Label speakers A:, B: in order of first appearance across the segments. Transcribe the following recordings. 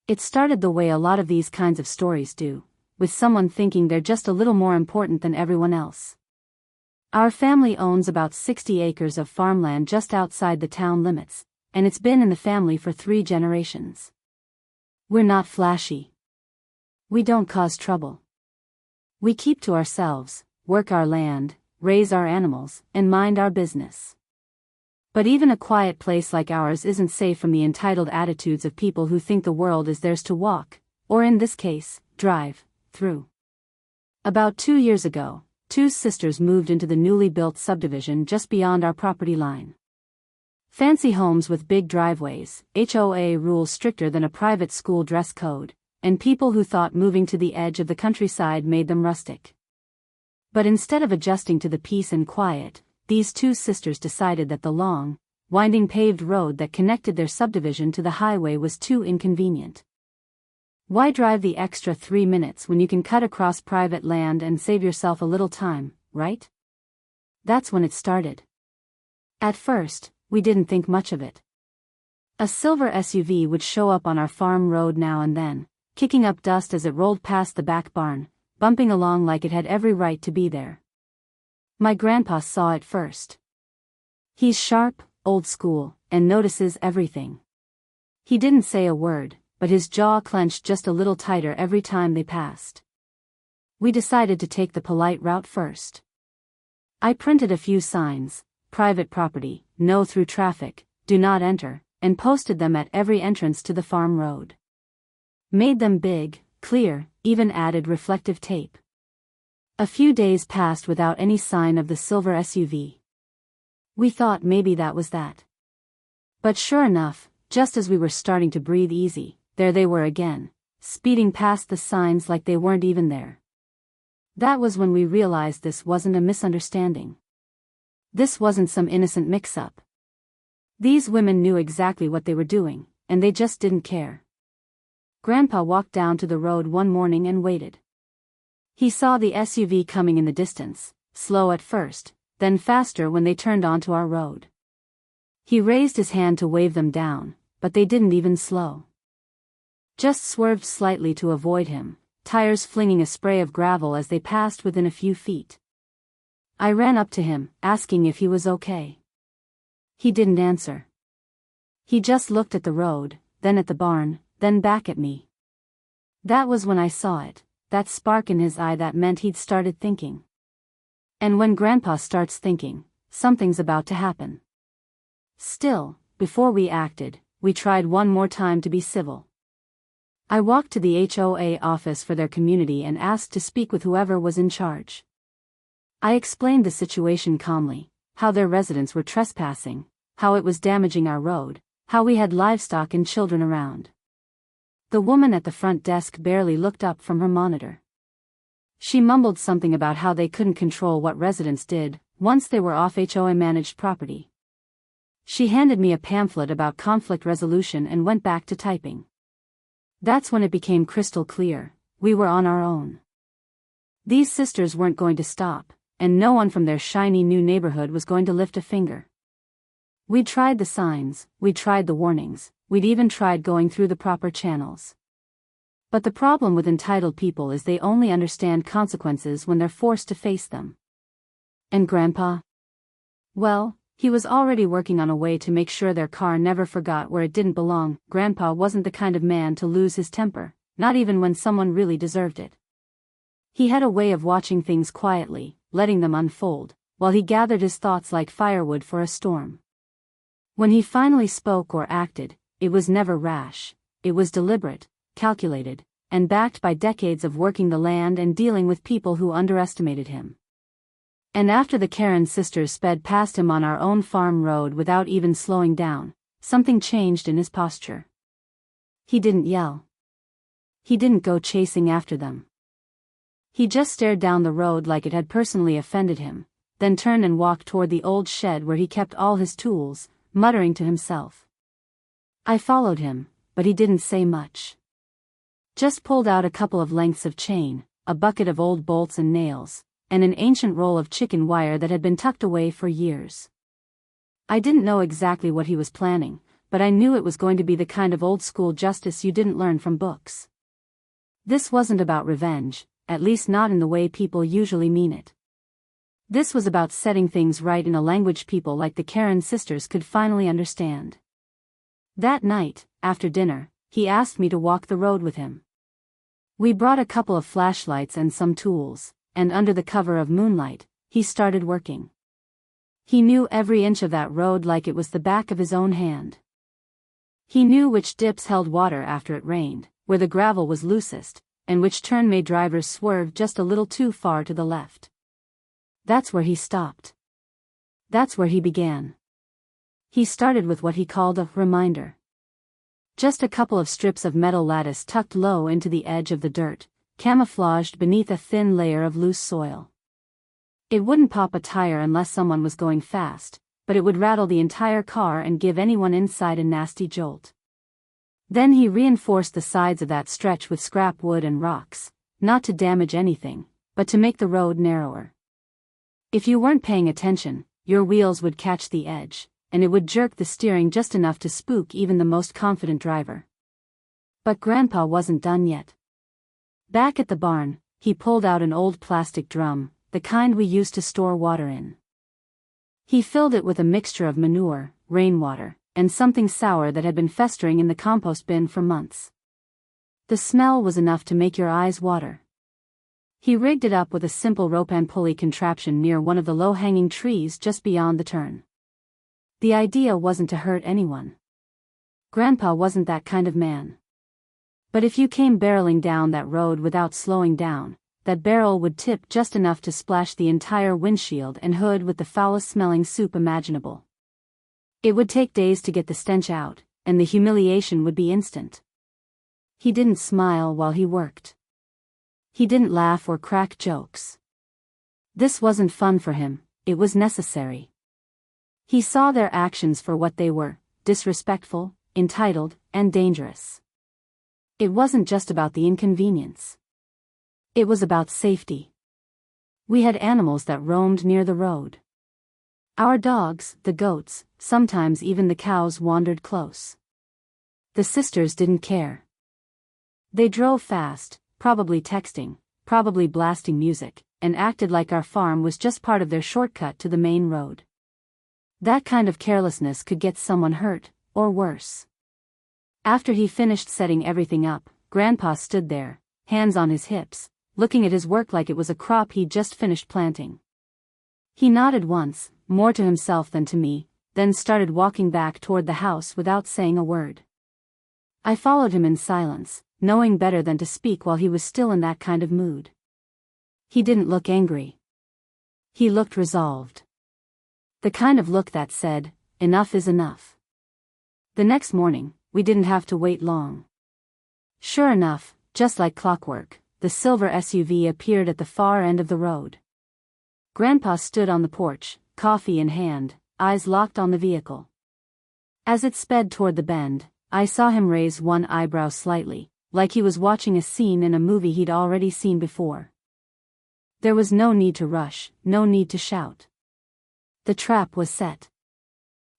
A: It started the way a lot of these kinds of stories do, with someone thinking they're just a little more important than everyone else. Our family owns about 60 acres of farmland just outside the town limits, and it's been in the family for 3 generations. We're not flashy. We don't cause trouble. We keep to ourselves, work our land, raise our animals, and mind our business. But even a quiet place like ours isn't safe from the entitled attitudes of people who think the world is theirs to walk, or in this case, drive, through. About 2 years ago, 2 sisters moved into the newly built subdivision just beyond our property line. Fancy homes with big driveways, HOA rules stricter than a private school dress code, and people who thought moving to the edge of the countryside made them rustic. But instead of adjusting to the peace and quiet, these 2 sisters decided that the long, winding paved road that connected their subdivision to the highway was too inconvenient. Why drive the extra 3 minutes when you can cut across private land and save yourself a little time, right? That's when it started. At first, we didn't think much of it. A silver SUV would show up on our farm road now and then, kicking up dust as it rolled past the back barn, bumping along like it had every right to be there. My grandpa saw it first. He's sharp, old school, and notices everything. He didn't say a word, but his jaw clenched just a little tighter every time they passed. We decided to take the polite route first. I printed a few signs: private property, no through traffic, do not enter, and posted them at every entrance to the farm road. Made them big, clear, even added reflective tape. A few days passed without any sign of the silver SUV. We thought maybe that was that. But sure enough, just as we were starting to breathe easy, there they were again, speeding past the signs like they weren't even there. That was when we realized this wasn't a misunderstanding. This wasn't some innocent mix-up. These women knew exactly what they were doing, and they just didn't care. Grandpa walked down to the road one morning and waited. He saw the SUV coming in the distance, slow at first, then faster when they turned onto our road. He raised his hand to wave them down, but they didn't even slow. Just swerved slightly to avoid him, tires flinging a spray of gravel as they passed within a few feet. I ran up to him, asking if he was okay. He didn't answer. He just looked at the road, then at the barn, then back at me. That was when I saw it, that spark in his eye that meant he'd started thinking. And when Grandpa starts thinking, something's about to happen. Still, before we acted, we tried one more time to be civil. I walked to the HOA office for their community and asked to speak with whoever was in charge. I explained the situation calmly, how their residents were trespassing, how it was damaging our road, how we had livestock and children around. The woman at the front desk barely looked up from her monitor. She mumbled something about how they couldn't control what residents did once they were off HOA-managed property. She handed me a pamphlet about conflict resolution and went back to typing. That's when it became crystal clear: we were on our own. These sisters weren't going to stop, and no one from their shiny new neighborhood was going to lift a finger. We'd tried the signs, we'd tried the warnings, we'd even tried going through the proper channels. But the problem with entitled people is they only understand consequences when they're forced to face them. And Grandpa? Well, he was already working on a way to make sure their car never forgot where it didn't belong. Grandpa wasn't the kind of man to lose his temper, not even when someone really deserved it. He had a way of watching things quietly, letting them unfold, while he gathered his thoughts like firewood for a storm. When he finally spoke or acted, it was never rash, it was deliberate, calculated, and backed by decades of working the land and dealing with people who underestimated him. And after the Karen sisters sped past him on our own farm road without even slowing down, something changed in his posture. He didn't yell. He didn't go chasing after them. He just stared down the road like it had personally offended him, then turned and walked toward the old shed where he kept all his tools, muttering to himself. I followed him, but he didn't say much. Just pulled out a couple of lengths of chain, a bucket of old bolts and nails, and an ancient roll of chicken wire that had been tucked away for years. I didn't know exactly what he was planning, but I knew it was going to be the kind of old-school justice you didn't learn from books. This wasn't about revenge, at least not in the way people usually mean it. This was about setting things right in a language people like the Karen sisters could finally understand. That night, after dinner, he asked me to walk the road with him. We brought a couple of flashlights and some tools, and under the cover of moonlight, he started working. He knew every inch of that road like it was the back of his own hand. He knew which dips held water after it rained, where the gravel was loosest, and which turn made drivers swerve just a little too far to the left. That's where he stopped. That's where he began. He started with what he called a reminder. Just a couple of strips of metal lattice tucked low into the edge of the dirt, camouflaged beneath a thin layer of loose soil. It wouldn't pop a tire unless someone was going fast, but it would rattle the entire car and give anyone inside a nasty jolt. Then he reinforced the sides of that stretch with scrap wood and rocks, not to damage anything, but to make the road narrower. If you weren't paying attention, your wheels would catch the edge, and it would jerk the steering just enough to spook even the most confident driver. But Grandpa wasn't done yet. Back at the barn, he pulled out an old plastic drum, the kind we used to store water in. He filled it with a mixture of manure, rainwater, and something sour that had been festering in the compost bin for months. The smell was enough to make your eyes water. He rigged it up with a simple rope and pulley contraption near one of the low-hanging trees just beyond the turn. The idea wasn't to hurt anyone. Grandpa wasn't that kind of man. But if you came barreling down that road without slowing down, that barrel would tip just enough to splash the entire windshield and hood with the foulest-smelling soup imaginable. It would take days to get the stench out, and the humiliation would be instant. He didn't smile while he worked. He didn't laugh or crack jokes. This wasn't fun for him, it was necessary. He saw their actions for what they were: disrespectful, entitled, and dangerous. It wasn't just about the inconvenience. It was about safety. We had animals that roamed near the road. Our dogs, the goats, sometimes even the cows wandered close. The sisters didn't care. They drove fast, probably texting, probably blasting music, and acted like our farm was just part of their shortcut to the main road. That kind of carelessness could get someone hurt, or worse. After he finished setting everything up, Grandpa stood there, hands on his hips, looking at his work like it was a crop he'd just finished planting. He nodded once, more to himself than to me, then started walking back toward the house without saying a word. I followed him in silence, knowing better than to speak while he was still in that kind of mood. He didn't look angry. He looked resolved. The kind of look that said, "Enough is enough." The next morning, we didn't have to wait long. Sure enough, just like clockwork, the silver SUV appeared at the far end of the road. Grandpa stood on the porch, coffee in hand, eyes locked on the vehicle. As it sped toward the bend, I saw him raise one eyebrow slightly, like he was watching a scene in a movie he'd already seen before. There was no need to rush, no need to shout. The trap was set.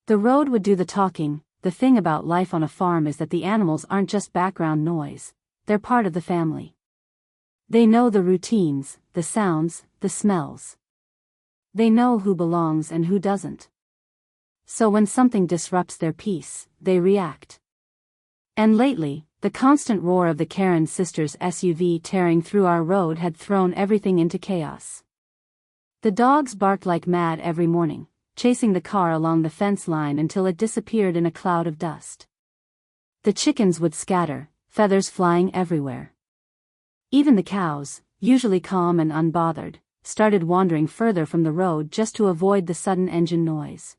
A: The road would do the talking. The thing about life on a farm is that the animals aren't just background noise, they're part of the family. They know the routines, the sounds, the smells. They know who belongs and who doesn't. So when something disrupts their peace, they react. And lately, the constant roar of the Karen sisters' SUV tearing through our road had thrown everything into chaos. The dogs barked like mad every morning, chasing the car along the fence line until it disappeared in a cloud of dust. The chickens would scatter, feathers flying everywhere. Even the cows, usually calm and unbothered, started wandering further from the road just to avoid the sudden engine noise.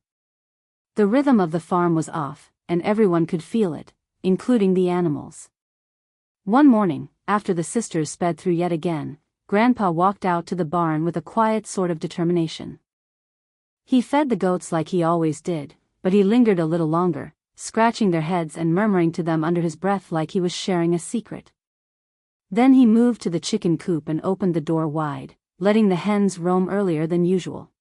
A: The rhythm of the farm was off, and everyone could feel it, including the animals. One morning, after the sisters sped through yet again, Grandpa walked out to the barn with a quiet sort of determination. He fed the goats like he always did, but he lingered a little longer, scratching their heads and murmuring to them under his breath like he was sharing a secret. Then he moved to the chicken coop and opened the door wide, letting the hens roam earlier than usual.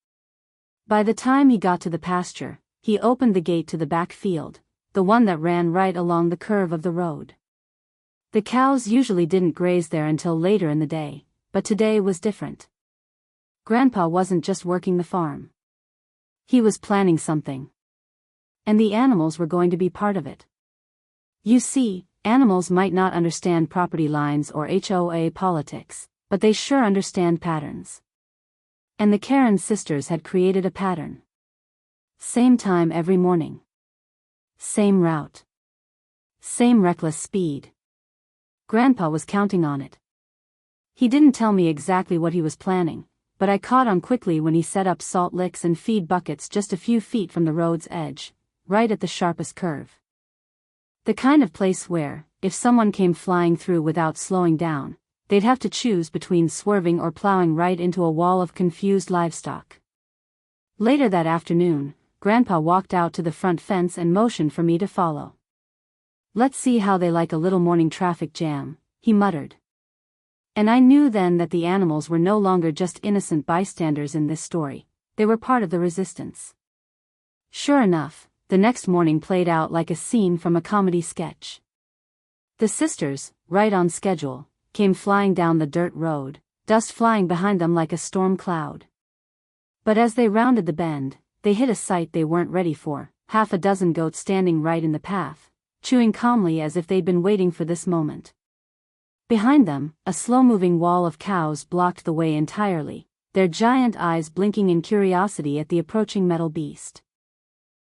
A: By the time he got to the pasture, he opened the gate to the back field, the one that ran right along the curve of the road. The cows usually didn't graze there until later in the day, but today was different. Grandpa wasn't just working the farm. He was planning something. And the animals were going to be part of it. You see, animals might not understand property lines or HOA politics, but they sure understand patterns. And the Karen sisters had created a pattern. Same time every morning. Same route. Same reckless speed. Grandpa was counting on it. He didn't tell me exactly what he was planning, but I caught on quickly when he set up salt licks and feed buckets just a few feet from the road's edge, right at the sharpest curve. The kind of place where, if someone came flying through without slowing down, they'd have to choose between swerving or plowing right into a wall of confused livestock. Later that afternoon, Grandpa walked out to the front fence and motioned for me to follow. "Let's see how they like a little morning traffic jam," he muttered. And I knew then that the animals were no longer just innocent bystanders in this story, they were part of the resistance. Sure enough, the next morning played out like a scene from a comedy sketch. The sisters, right on schedule, came flying down the dirt road, dust flying behind them like a storm cloud. But as they rounded the bend, they hit a sight they weren't ready for, half a dozen goats standing right in the path, chewing calmly as if they'd been waiting for this moment. Behind them, a slow-moving wall of cows blocked the way entirely, their giant eyes blinking in curiosity at the approaching metal beast.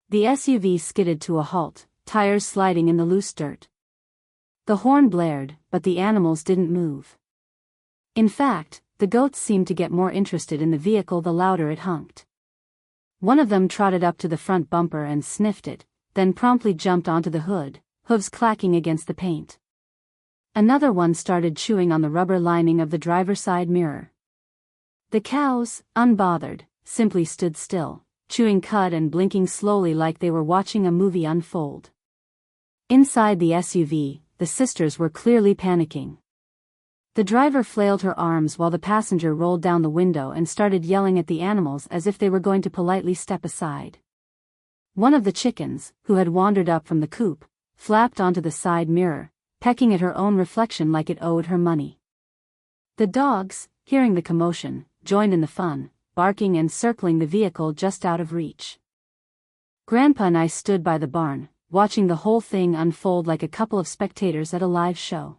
A: The SUV skidded to a halt, tires sliding in the loose dirt. The horn blared, but the animals didn't move. In fact, the goats seemed to get more interested in the vehicle the louder it honked. One of them trotted up to the front bumper and sniffed it, then promptly jumped onto the hood, hooves clacking against the paint. Another one started chewing on the rubber lining of the driver's side mirror. The cows, unbothered, simply stood still, chewing cud and blinking slowly like they were watching a movie unfold. Inside the SUV, the sisters were clearly panicking. The driver flailed her arms while the passenger rolled down the window and started yelling at the animals as if they were going to politely step aside. One of the chickens, who had wandered up from the coop, flapped onto the side mirror, pecking at her own reflection like it owed her money. The dogs, hearing the commotion, joined in the fun, barking and circling the vehicle just out of reach. Grandpa and I stood by the barn, watching the whole thing unfold like a couple of spectators at a live show.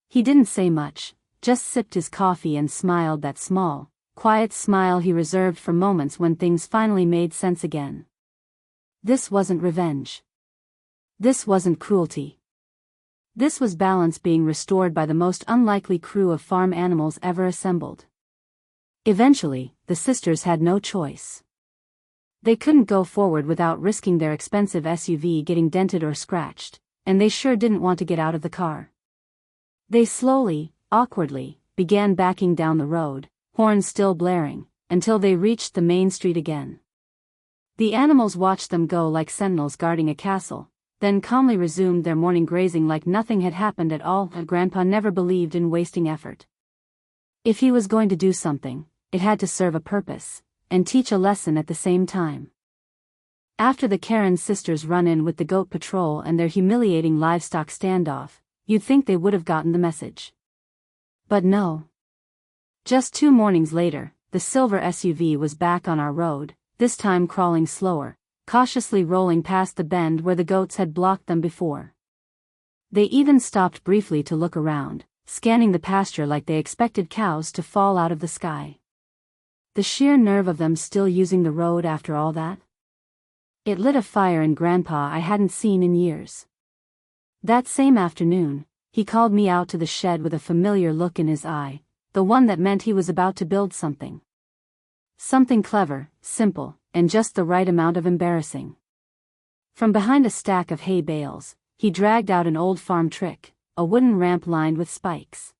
A: He didn't say much, just sipped his coffee and smiled that small, quiet smile he reserved for moments when things finally made sense again. This wasn't revenge. This wasn't cruelty. This was balance being restored by the most unlikely crew of farm animals ever assembled. Eventually, the sisters had no choice. They couldn't go forward without risking their expensive SUV getting dented or scratched, and they sure didn't want to get out of the car. They slowly, awkwardly, began backing down the road, horns still blaring, until they reached the main street again. The animals watched them go like sentinels guarding a castle, then calmly resumed their morning grazing like nothing had happened at all. Grandpa never believed in wasting effort. If he was going to do something, it had to serve a purpose, and teach a lesson at the same time. After the Karen sisters' run-in with the goat patrol and their humiliating livestock standoff, you'd think they would have gotten the message. But no. Just 2 mornings later, the silver SUV was back on our road, this time crawling slower, cautiously rolling past the bend where the goats had blocked them before. They even stopped briefly to look around, scanning the pasture like they expected cows to fall out of the sky. The sheer nerve of them still using the road after all that. It lit a fire in Grandpa I hadn't seen in years. That same afternoon, he called me out to the shed with a familiar look in his eye, the one that meant he was about to build something. Something clever, simple, and just the right amount of embarrassing. From behind a stack of hay bales, he dragged out an old farm trick, a wooden ramp lined with spikes.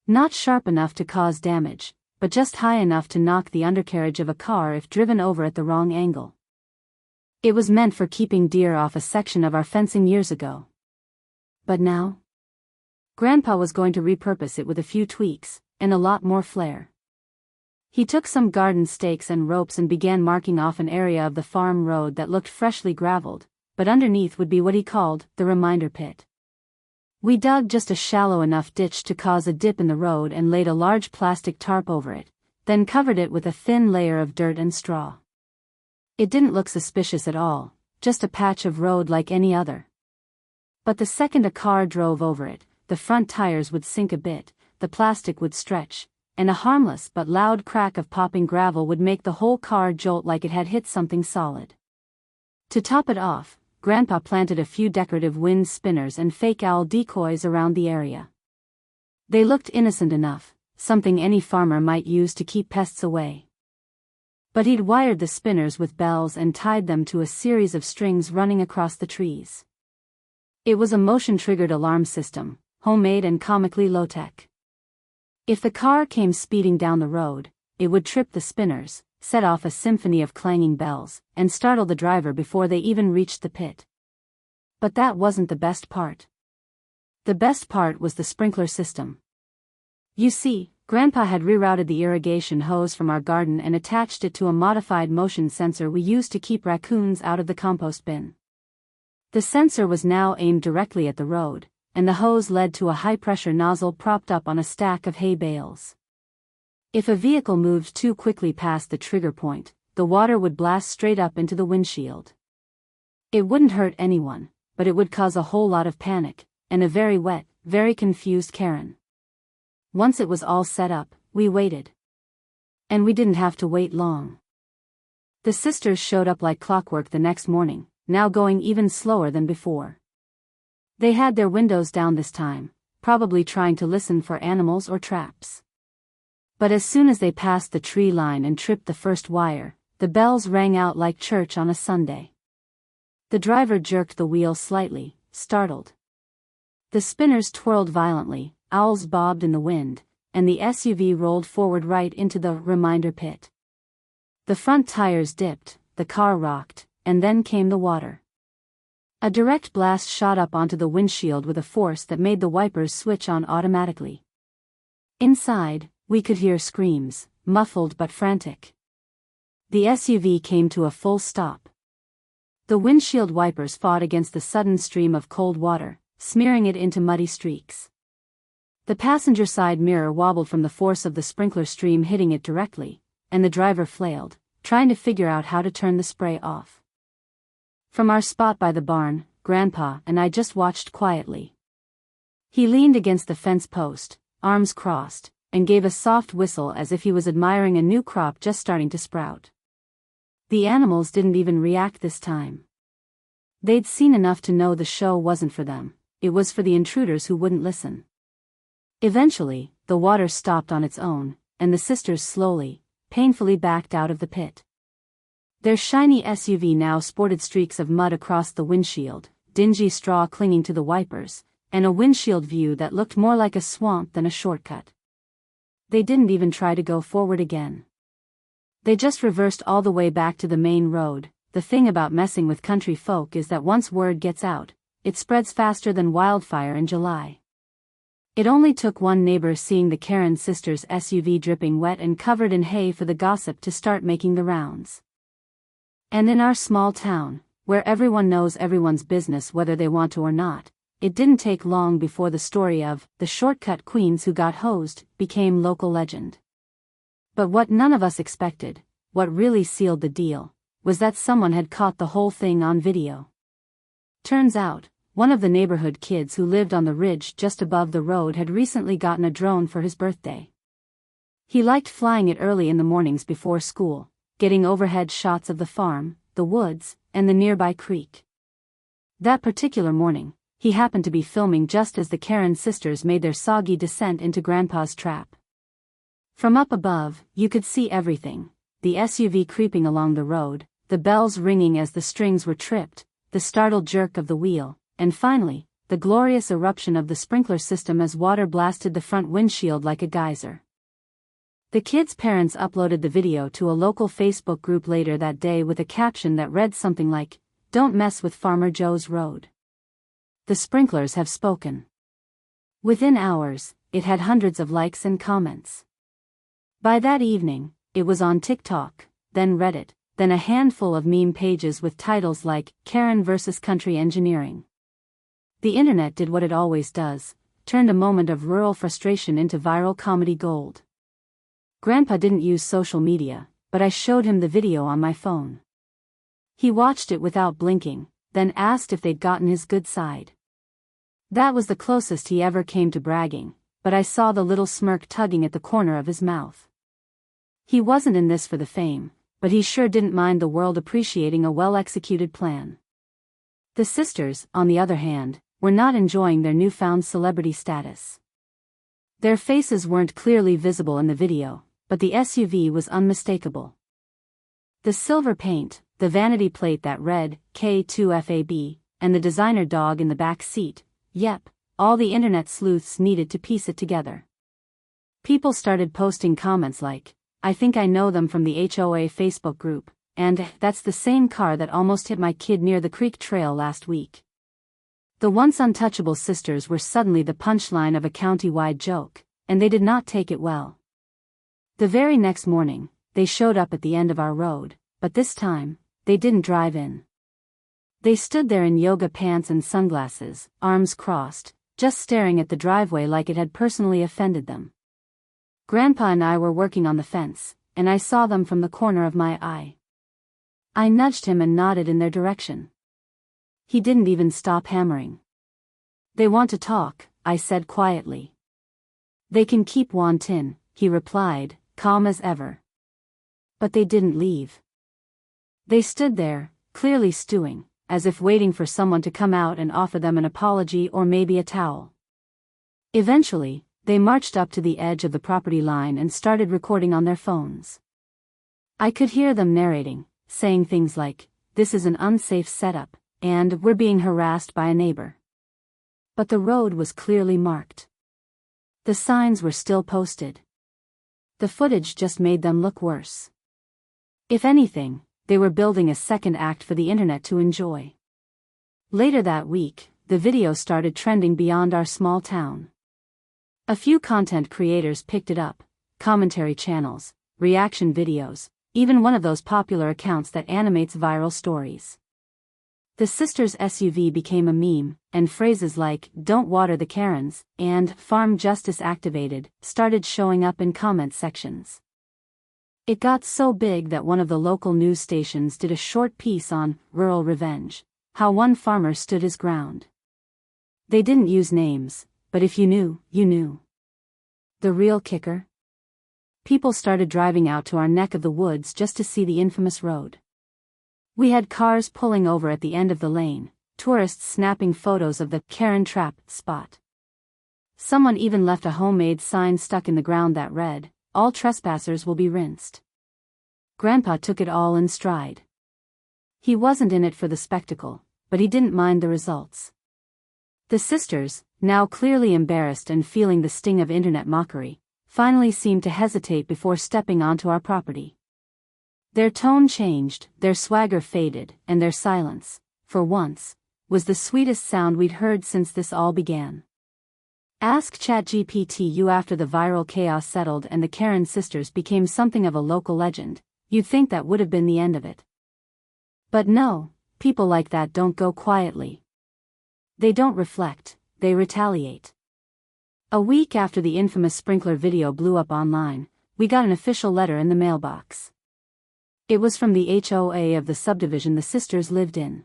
A: Not sharp enough to cause damage, but just high enough to knock the undercarriage of a car if driven over at the wrong angle. It was meant for keeping deer off a section of our fencing years ago. But now? Grandpa was going to repurpose it with a few tweaks, and a lot more flair. He took some garden stakes and ropes and began marking off an area of the farm road that looked freshly graveled, but underneath would be what he called the reminder pit. We dug just a shallow enough ditch to cause a dip in the road and laid a large plastic tarp over it, then covered it with a thin layer of dirt and straw. It didn't look suspicious at all, just a patch of road like any other. But the second a car drove over it, the front tires would sink a bit, the plastic would stretch, and a harmless but loud crack of popping gravel would make the whole car jolt like it had hit something solid. To top it off, Grandpa planted a few decorative wind spinners and fake owl decoys around the area. They looked innocent enough, something any farmer might use to keep pests away. But he'd wired the spinners with bells and tied them to a series of strings running across the trees. It was a motion-triggered alarm system, homemade and comically low-tech. If the car came speeding down the road, it would trip the spinners, set off a symphony of clanging bells, and startle the driver before they even reached the pit. But that wasn't the best part. The best part was the sprinkler system. You see, Grandpa had rerouted the irrigation hose from our garden and attached it to a modified motion sensor we used to keep raccoons out of the compost bin. The sensor was now aimed directly at the road, and the hose led to a high-pressure nozzle propped up on a stack of hay bales. If a vehicle moved too quickly past the trigger point, the water would blast straight up into the windshield. It wouldn't hurt anyone, but it would cause a whole lot of panic, and a very wet, very confused Karen. Once it was all set up, we waited. And we didn't have to wait long. The sisters showed up like clockwork the next morning, now going even slower than before. They had their windows down this time, probably trying to listen for animals or traps. But as soon as they passed the tree line and tripped the first wire, the bells rang out like church on a Sunday. The driver jerked the wheel slightly, startled. The spinners twirled violently, owls bobbed in the wind, and the SUV rolled forward right into the reminder pit. The front tires dipped, the car rocked, and then came the water. A direct blast shot up onto the windshield with a force that made the wipers switch on automatically. Inside, we could hear screams, muffled but frantic. The SUV came to a full stop. The windshield wipers fought against the sudden stream of cold water, smearing it into muddy streaks. The passenger side mirror wobbled from the force of the sprinkler stream hitting it directly, and the driver flailed, trying to figure out how to turn the spray off. From our spot by the barn, Grandpa and I just watched quietly. He leaned against the fence post, arms crossed, and gave a soft whistle as if he was admiring a new crop just starting to sprout. The animals didn't even react this time. They'd seen enough to know the show wasn't for them, it was for the intruders who wouldn't listen. Eventually, the water stopped on its own, and the sisters slowly, painfully backed out of the pit. Their shiny SUV now sported streaks of mud across the windshield, dingy straw clinging to the wipers, and a windshield view that looked more like a swamp than a shortcut. They didn't even try to go forward again. They just reversed all the way back to the main road. The thing about messing with country folk is that once word gets out, it spreads faster than wildfire in July. It only took one neighbor seeing the Karen sisters' SUV dripping wet and covered in hay for the gossip to start making the rounds. And in our small town, where everyone knows everyone's business whether they want to or not, it didn't take long before the story of the shortcut queens who got hosed became local legend. But what none of us expected, what really sealed the deal, was that someone had caught the whole thing on video. Turns out, one of the neighborhood kids who lived on the ridge just above the road had recently gotten a drone for his birthday. He liked flying it early in the mornings before school, getting overhead shots of the farm, the woods, and the nearby creek. That particular morning, he happened to be filming just as the Karen sisters made their soggy descent into Grandpa's trap. From up above, you could see everything, the SUV creeping along the road, the bells ringing as the strings were tripped, the startled jerk of the wheel, and finally, the glorious eruption of the sprinkler system as water blasted the front windshield like a geyser. The kids' parents uploaded the video to a local Facebook group later that day with a caption that read something like, "Don't mess with Farmer Joe's road. The sprinklers have spoken." Within hours, it had hundreds of likes and comments. By that evening, it was on TikTok, then Reddit, then a handful of meme pages with titles like Karen vs. Country Engineering. The internet did what it always does, turned a moment of rural frustration into viral comedy gold. Grandpa didn't use social media, but I showed him the video on my phone. He watched it without blinking, then asked if they'd gotten his good side. That was the closest he ever came to bragging, but I saw the little smirk tugging at the corner of his mouth. He wasn't in this for the fame, but he sure didn't mind the world appreciating a well-executed plan. The sisters, on the other hand, were not enjoying their newfound celebrity status. Their faces weren't clearly visible in the video, but the SUV was unmistakable. The silver paint, the vanity plate that read K2FAB, and the designer dog in the back seat, yep, all the internet sleuths needed to piece it together. People started posting comments like, "I think I know them from the HOA Facebook group," and "That's the same car that almost hit my kid near the creek trail last week." The once untouchable sisters were suddenly the punchline of a county-wide joke, and they did not take it well. The very next morning, they showed up at the end of our road, but this time, they didn't drive in. They stood there in yoga pants and sunglasses, arms crossed, just staring at the driveway like it had personally offended them. Grandpa and I were working on the fence, and I saw them from the corner of my eye. I nudged him and nodded in their direction. He didn't even stop hammering. "They want to talk," I said quietly. "They can keep wantin'," he replied, calm as ever. But they didn't leave. They stood there, clearly stewing, as if waiting for someone to come out and offer them an apology or maybe a towel. Eventually, they marched up to the edge of the property line and started recording on their phones. I could hear them narrating, saying things like, "This is an unsafe setup," and "We're being harassed by a neighbor." But the road was clearly marked. The signs were still posted. The footage just made them look worse. If anything, they were building a second act for the internet to enjoy. Later that week, the video started trending beyond our small town. A few content creators picked it up, commentary channels, reaction videos, even one of those popular accounts that animates viral stories. The sisters' SUV became a meme, and phrases like "Don't water the Karens" and "Farm justice activated" started showing up in comment sections. It got so big that one of the local news stations did a short piece on rural revenge, how one farmer stood his ground. They didn't use names, but if you knew, you knew. The real kicker? People started driving out to our neck of the woods just to see the infamous road. We had cars pulling over at the end of the lane, tourists snapping photos of the Karen trap spot. Someone even left a homemade sign stuck in the ground that read, "All trespassers will be rinsed." Grandpa took it all in stride. He wasn't in it for the spectacle, but he didn't mind the results. The sisters, now clearly embarrassed and feeling the sting of internet mockery, finally seemed to hesitate before stepping onto our property. Their tone changed, their swagger faded, and their silence, for once, was the sweetest sound we'd heard since this all began. Ask ChatGPT after the viral chaos settled and the Karen sisters became something of a local legend, you'd think that would have been the end of it. But no, people like that don't go quietly. They don't reflect, they retaliate. A week after the infamous sprinkler video blew up online, we got an official letter in the mailbox. It was from the HOA of the subdivision the sisters lived in.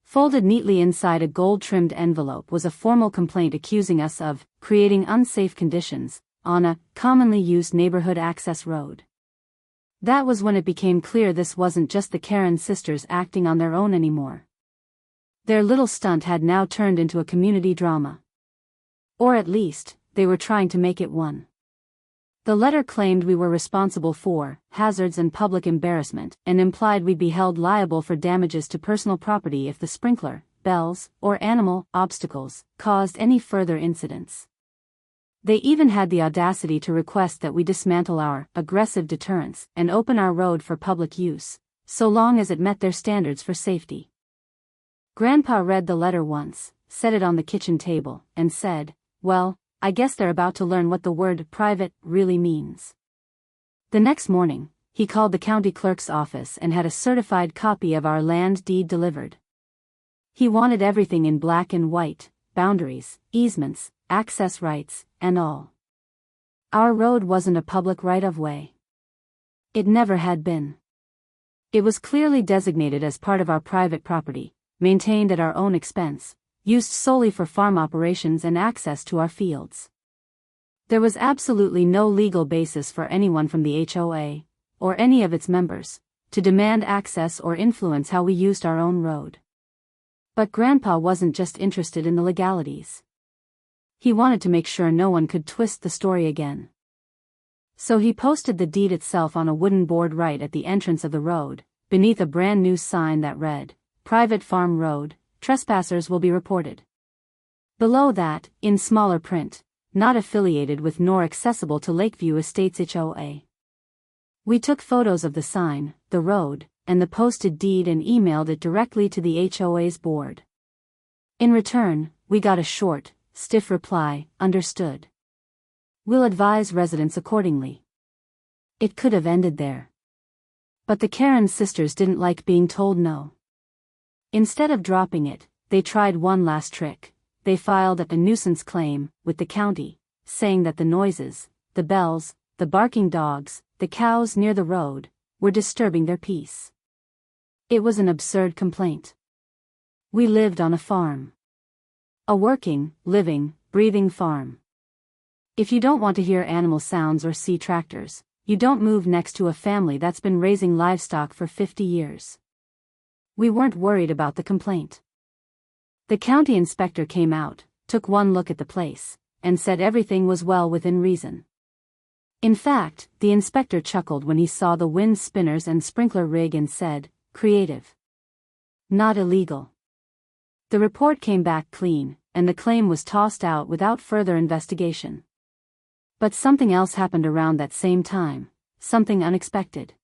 A: Folded neatly inside a gold-trimmed envelope was a formal complaint accusing us of creating unsafe conditions on a commonly used neighborhood access road. That was when it became clear this wasn't just the Karen sisters acting on their own anymore. Their little stunt had now turned into a community drama. Or at least, they were trying to make it one. The letter claimed we were responsible for hazards and public embarrassment, and implied we'd be held liable for damages to personal property if the sprinkler, bells, or animal obstacles caused any further incidents. They even had the audacity to request that we dismantle our aggressive deterrents and open our road for public use, so long as it met their standards for safety. Grandpa read the letter once, set it on the kitchen table, and said, "Well, I guess they're about to learn what the word private really means." The next morning, he called the county clerk's office and had a certified copy of our land deed delivered. He wanted everything in black and white, boundaries, easements, access rights, and all. Our road wasn't a public right-of-way. It never had been. It was clearly designated as part of our private property, maintained at our own expense, used solely for farm operations and access to our fields. There was absolutely no legal basis for anyone from the HOA, or any of its members, to demand access or influence how we used our own road. But Grandpa wasn't just interested in the legalities. He wanted to make sure no one could twist the story again. So he posted the deed itself on a wooden board right at the entrance of the road, beneath a brand new sign that read, "Private Farm Road, Trespassers will be reported." Below that, in smaller print, "Not affiliated with nor accessible to Lakeview Estates HOA." We took photos of the sign, the road, and the posted deed and emailed it directly to the HOA's board. In return, we got a short, stiff reply, "Understood. We'll advise residents accordingly." It could have ended there. But the Karen sisters didn't like being told no. Instead of dropping it, they tried one last trick. They filed a nuisance claim with the county, saying that the noises, the bells, the barking dogs, the cows near the road, were disturbing their peace. It was an absurd complaint. We lived on a farm. A working, living, breathing farm. If you don't want to hear animal sounds or see tractors, you don't move next to a family that's been raising livestock for 50 years. We weren't worried about the complaint. The county inspector came out, took one look at the place, and said everything was well within reason. In fact, the inspector chuckled when he saw the wind spinners and sprinkler rig and said, "Creative. Not illegal." The report came back clean, and the claim was tossed out without further investigation. But something else happened around that same time, something unexpected.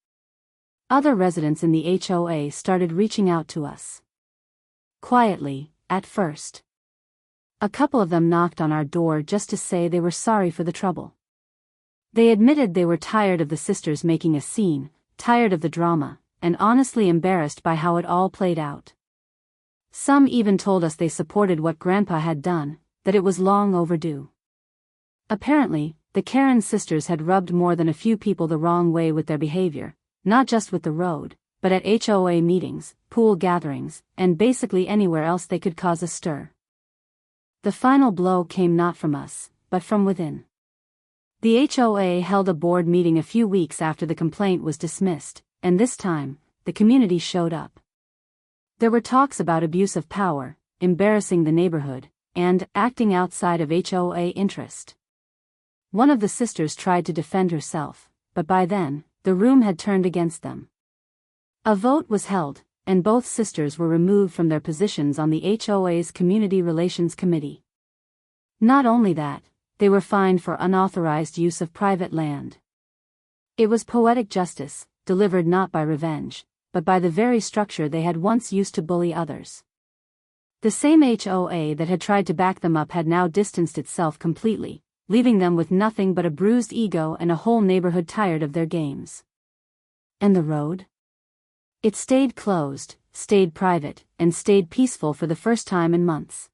A: Other residents in the HOA started reaching out to us. Quietly, at first. A couple of them knocked on our door just to say they were sorry for the trouble. They admitted they were tired of the sisters making a scene, tired of the drama, and honestly embarrassed by how it all played out. Some even told us they supported what Grandpa had done, that it was long overdue. Apparently, the Karen sisters had rubbed more than a few people the wrong way with their behavior, not just with the road, but at HOA meetings, pool gatherings, and basically anywhere else they could cause a stir. The final blow came not from us, but from within. The HOA held a board meeting a few weeks after the complaint was dismissed, and this time, the community showed up. There were talks about abuse of power, embarrassing the neighborhood, and acting outside of HOA interest. One of the sisters tried to defend herself, but by then, the room had turned against them. A vote was held, and both sisters were removed from their positions on the HOA's Community Relations Committee. Not only that, they were fined for unauthorized use of private land. It was poetic justice, delivered not by revenge, but by the very structure they had once used to bully others. The same HOA that had tried to back them up had now distanced itself completely, leaving them with nothing but a bruised ego and a whole neighborhood tired of their games. And the road? It stayed closed, stayed private, and stayed peaceful for the first time in months.